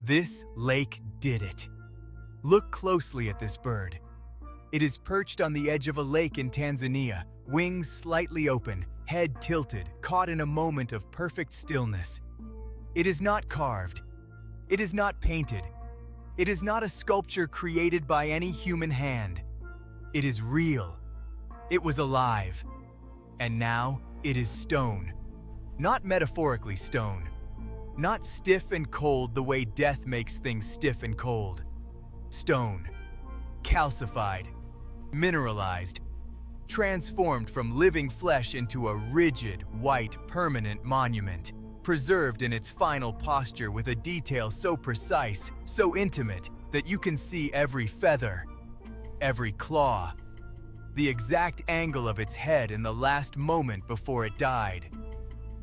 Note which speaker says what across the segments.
Speaker 1: This lake did it. Look closely at this bird. It is perched on the edge of a lake in Tanzania, wings slightly open, head tilted, caught in a moment of perfect stillness. It is not carved. It is not painted. It is not a sculpture created by any human hand. It is real. It was alive. And now it is stone. Not metaphorically stone. Not stiff and cold the way death makes things stiff and cold. Stone. Calcified. Mineralized. Transformed from living flesh into a rigid, white, permanent monument. Preserved in its final posture with a detail so precise, so intimate, that you can see every feather, every claw, the exact angle of its head in the last moment before it died.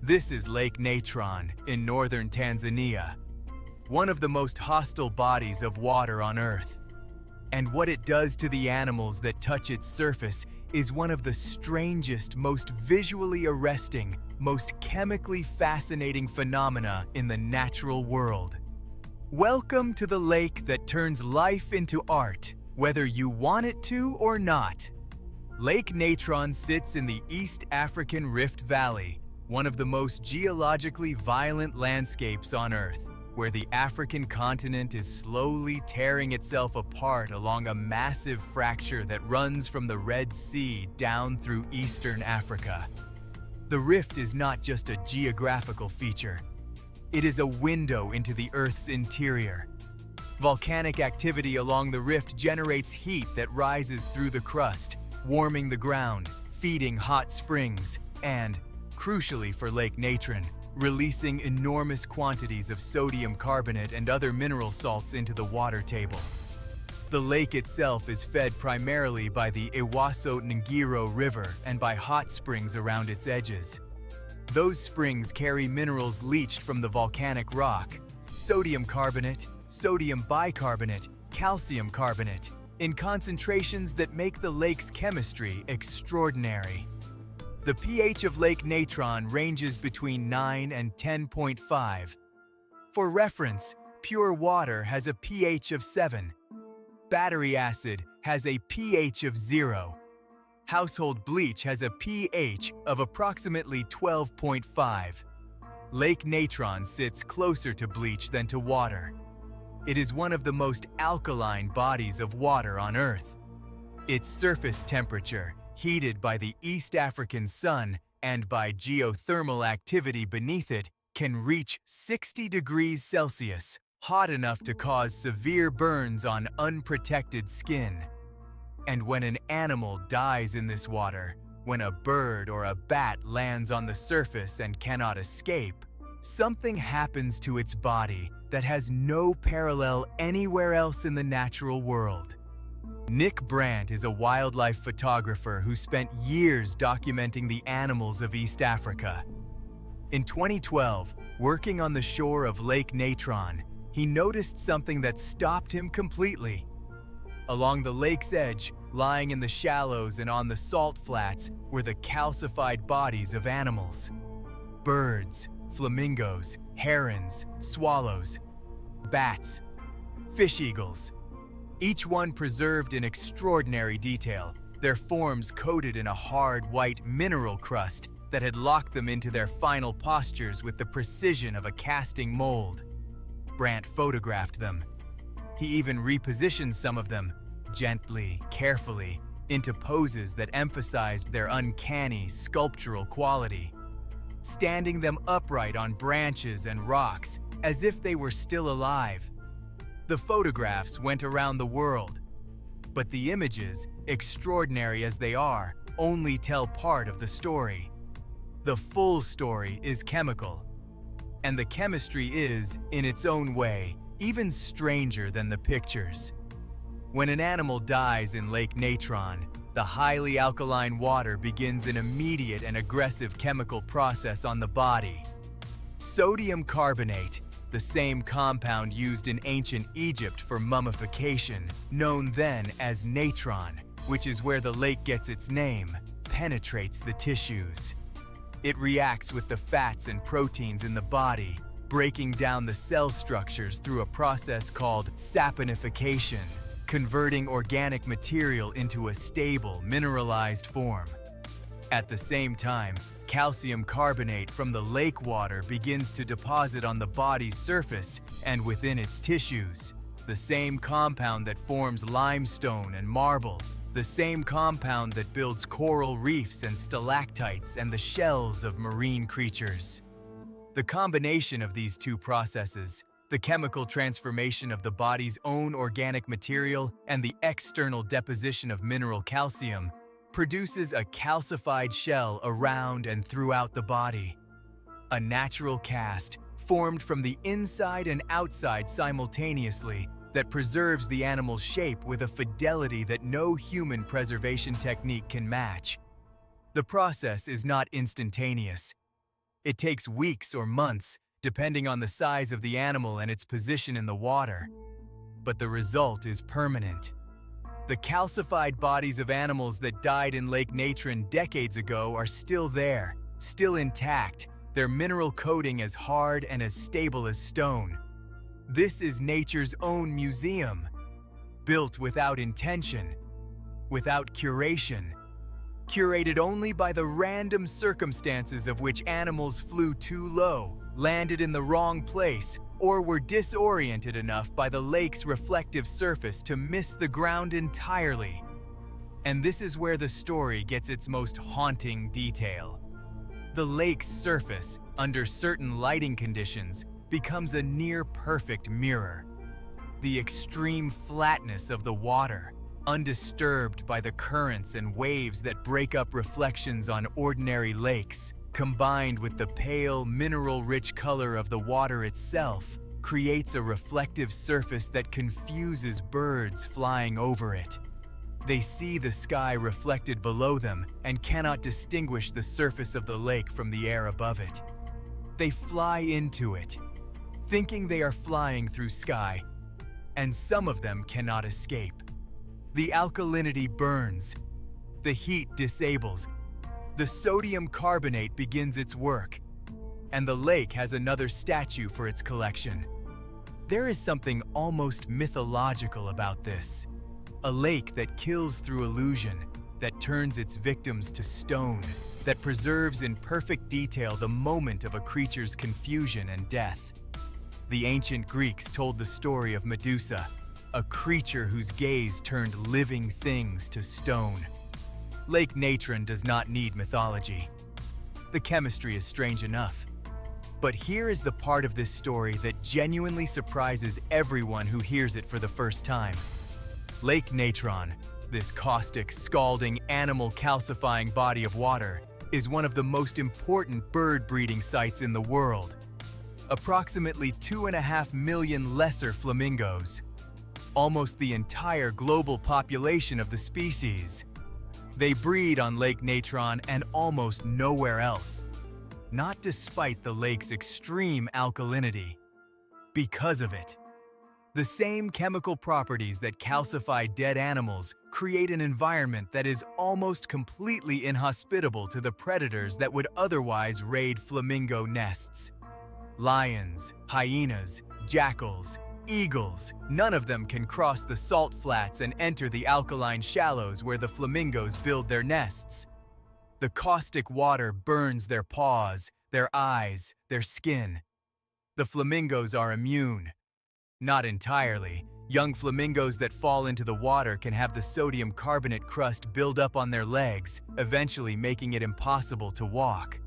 Speaker 1: This is Lake Natron in northern Tanzania, one of the most hostile bodies of water on Earth. And what it does to the animals that touch its surface is one of the strangest, most visually arresting, most chemically fascinating phenomena in the natural world. Welcome to the lake that turns life into art, whether you want it to or not. Lake Natron sits in the East African Rift Valley, one of the most geologically violent landscapes on Earth, where the African continent is slowly tearing itself apart along a massive fracture that runs from the Red Sea down through eastern Africa. The rift is not just a geographical feature. It is a window into the Earth's interior. Volcanic activity along the rift generates heat that rises through the crust, warming the ground, feeding hot springs, and, crucially for Lake Natron, releasing enormous quantities of sodium carbonate and other mineral salts into the water table. The lake itself is fed primarily by the Ewaso Ngiro River and by hot springs around its edges. Those springs carry minerals leached from the volcanic rock: sodium carbonate, sodium bicarbonate, calcium carbonate, in concentrations that make the lake's chemistry extraordinary. The pH of Lake Natron ranges between 9 and 10.5. For reference, pure water has a pH of 7. Battery acid has a pH of 0. Household bleach has a pH of approximately 12.5. Lake Natron sits closer to bleach than to water. It is one of the most alkaline bodies of water on Earth. Its surface temperature, heated by the East African sun and by geothermal activity beneath it, can reach 60 degrees Celsius, hot enough to cause severe burns on unprotected skin. And when an animal dies in this water, when a bird or a bat lands on the surface and cannot escape, something happens to its body that has no parallel anywhere else in the natural world. Nick Brandt is a wildlife photographer who spent years documenting the animals of East Africa. In 2012, working on the shore of Lake Natron, he noticed something that stopped him completely. Along the lake's edge, lying in the shallows and on the salt flats, were the calcified bodies of animals. Birds, flamingos, herons, swallows, bats, fish eagles. Each one preserved in extraordinary detail, their forms coated in a hard white mineral crust that had locked them into their final postures with the precision of a casting mold. Brandt photographed them. He even repositioned some of them, gently, carefully, into poses that emphasized their uncanny sculptural quality, standing them upright on branches and rocks as if they were still alive. The photographs went around the world, but the images, extraordinary as they are, only tell part of the story. The full story is chemical, and the chemistry is, in its own way, even stranger than the pictures. When an animal dies in Lake Natron, the highly alkaline water begins an immediate and aggressive chemical process on the body. Sodium carbonate, the same compound used in ancient Egypt for mummification, known then as natron, which is where the lake gets its name, penetrates the tissues. It reacts with the fats and proteins in the body, breaking down the cell structures through a process called saponification, converting organic material into a stable, mineralized form. At the same time, calcium carbonate from the lake water begins to deposit on the body's surface and within its tissues. The same compound that forms limestone and marble, the same compound that builds coral reefs and stalactites and the shells of marine creatures. The combination of these two processes, the chemical transformation of the body's own organic material and the external deposition of mineral calcium, produces a calcified shell around and throughout the body. A natural cast formed from the inside and outside simultaneously that preserves the animal's shape with a fidelity that no human preservation technique can match. The process is not instantaneous. It takes weeks or months, depending on the size of the animal and its position in the water. But the result is permanent. The calcified bodies of animals that died in Lake Natron decades ago are still there, still intact, their mineral coating as hard and as stable as stone. This is nature's own museum, built without intention, without curation, curated only by the random circumstances of which animals flew too low, landed in the wrong place, or were disoriented enough by the lake's reflective surface to miss the ground entirely. And this is where the story gets its most haunting detail. The lake's surface, under certain lighting conditions, becomes a near-perfect mirror. The extreme flatness of the water, undisturbed by the currents and waves that break up reflections on ordinary lakes, combined with the pale, mineral-rich color of the water itself, creates a reflective surface that confuses birds flying over it. They see the sky reflected below them and cannot distinguish the surface of the lake from the air above it. They fly into it, thinking they are flying through sky, and some of them cannot escape. The alkalinity burns, the heat disables, the sodium carbonate begins its work, and the lake has another statue for its collection. There is something almost mythological about this. A lake that kills through illusion, that turns its victims to stone, that preserves in perfect detail the moment of a creature's confusion and death. The ancient Greeks told the story of Medusa, a creature whose gaze turned living things to stone. Lake Natron does not need mythology. The chemistry is strange enough. But here is the part of this story that genuinely surprises everyone who hears it for the first time. Lake Natron, this caustic, scalding, animal-calcifying body of water, is one of the most important bird breeding sites in the world. Approximately 2.5 million lesser flamingos, almost the entire global population of the species. They breed on Lake Natron and almost nowhere else. Not despite the lake's extreme alkalinity. Because of it. The same chemical properties that calcify dead animals create an environment that is almost completely inhospitable to the predators that would otherwise raid flamingo nests. Lions, hyenas, jackals, eagles, none of them can cross the salt flats and enter the alkaline shallows where the flamingos build their nests. The caustic water burns their paws, their eyes, their skin. The flamingos are immune. Not entirely. Young flamingos that fall into the water can have the sodium carbonate crust build up on their legs, eventually making it impossible to walk.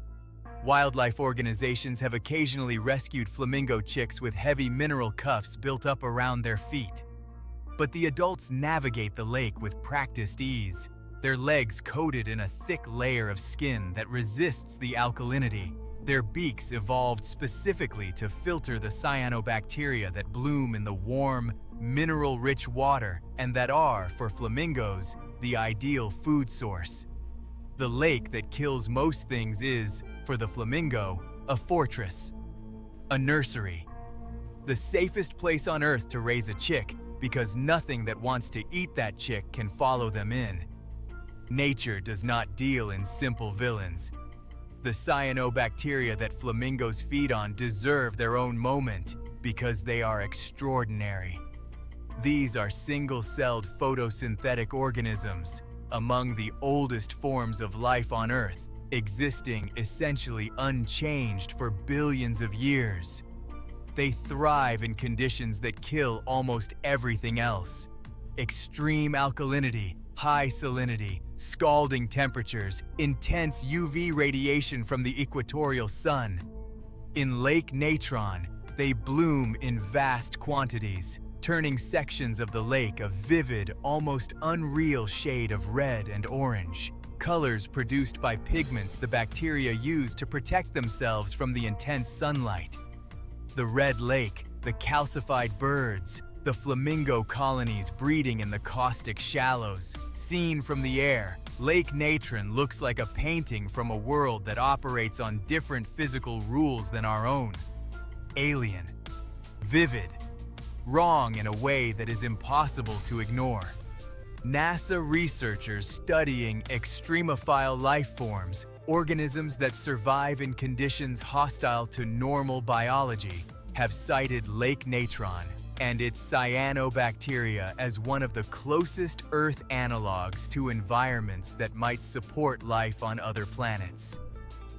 Speaker 1: Wildlife organizations have occasionally rescued flamingo chicks with heavy mineral cuffs built up around their feet. But the adults navigate the lake with practiced ease, their legs coated in a thick layer of skin that resists the alkalinity. Their beaks evolved specifically to filter the cyanobacteria that bloom in the warm, mineral-rich water and that are, for flamingos, the ideal food source. The lake that kills most things is, for the flamingo, a fortress, a nursery, the safest place on Earth to raise a chick because nothing that wants to eat that chick can follow them in. Nature does not deal in simple villains. The cyanobacteria that flamingos feed on deserve their own moment because they are extraordinary. These are single-celled photosynthetic organisms, among the oldest forms of life on Earth, existing essentially unchanged for billions of years. They thrive in conditions that kill almost everything else. Extreme alkalinity, high salinity, scalding temperatures, intense UV radiation from the equatorial sun. In Lake Natron, they bloom in vast quantities, turning sections of the lake a vivid, almost unreal shade of red and orange, colors produced by pigments the bacteria use to protect themselves from the intense sunlight. The red lake, the calcified birds, the flamingo colonies breeding in the caustic shallows. Seen from the air, Lake Natron looks like a painting from a world that operates on different physical rules than our own. Alien, vivid, wrong in a way that is impossible to ignore. NASA researchers studying extremophile life forms, organisms that survive in conditions hostile to normal biology, have cited Lake Natron and its cyanobacteria as one of the closest Earth analogs to environments that might support life on other planets.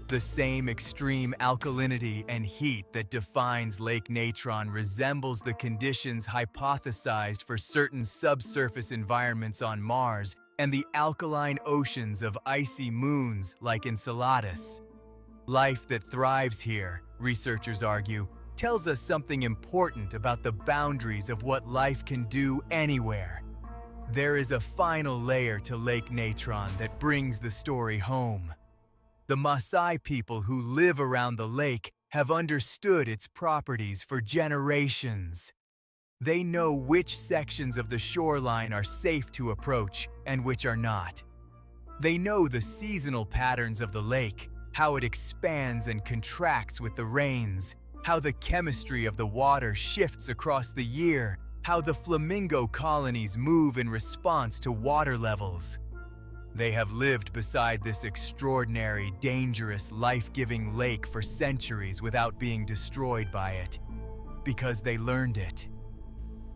Speaker 1: The same extreme alkalinity and heat that defines Lake Natron resembles the conditions hypothesized for certain subsurface environments on Mars and the alkaline oceans of icy moons like Enceladus. Life that thrives here, researchers argue, tells us something important about the boundaries of what life can do anywhere. There is a final layer to Lake Natron that brings the story home. The Maasai people who live around the lake have understood its properties for generations. They know which sections of the shoreline are safe to approach and which are not. They know the seasonal patterns of the lake, how it expands and contracts with the rains, how the chemistry of the water shifts across the year, how the flamingo colonies move in response to water levels. They have lived beside this extraordinary, dangerous, life-giving lake for centuries without being destroyed by it, because they learned it.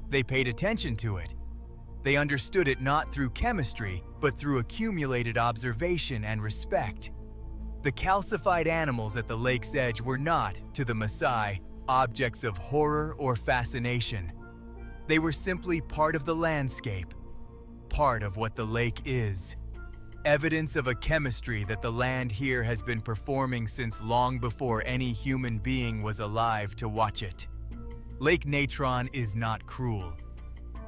Speaker 1: They paid attention to it. They understood it not through chemistry, but through accumulated observation and respect. The calcified animals at the lake's edge were not, to the Maasai, objects of horror or fascination. They were simply part of the landscape, part of what the lake is. Evidence of a chemistry that the land here has been performing since long before any human being was alive to watch it. Lake Natron is not cruel.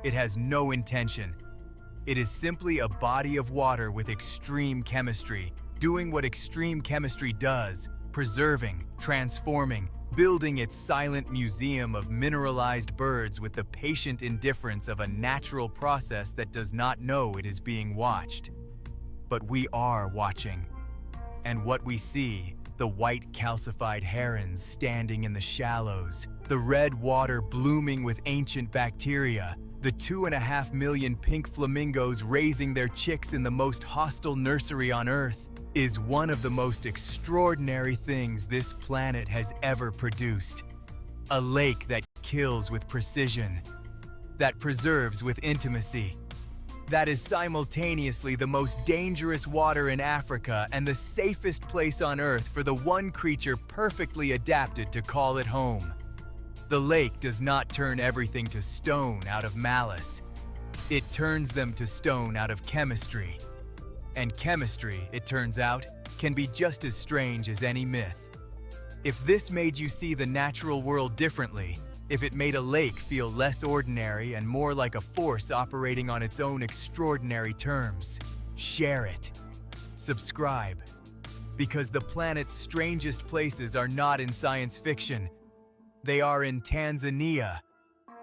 Speaker 1: It has no intention. It is simply a body of water with extreme chemistry, doing what extreme chemistry does, preserving, transforming, building its silent museum of mineralized birds with the patient indifference of a natural process that does not know it is being watched. But we are watching. And what we see, the white calcified herons standing in the shallows, the red water blooming with ancient bacteria, the 2.5 million pink flamingos raising their chicks in the most hostile nursery on Earth, is one of the most extraordinary things this planet has ever produced. A lake that kills with precision, that preserves with intimacy, that is simultaneously the most dangerous water in Africa and the safest place on Earth for the one creature perfectly adapted to call it home. The lake does not turn everything to stone out of malice. It turns them to stone out of chemistry. And chemistry, it turns out, can be just as strange as any myth. If this made you see the natural world differently, if it made a lake feel less ordinary and more like a force operating on its own extraordinary terms, share it. Subscribe. Because the planet's strangest places are not in science fiction. They are in Tanzania,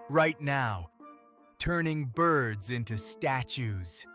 Speaker 1: right now, turning birds into statues.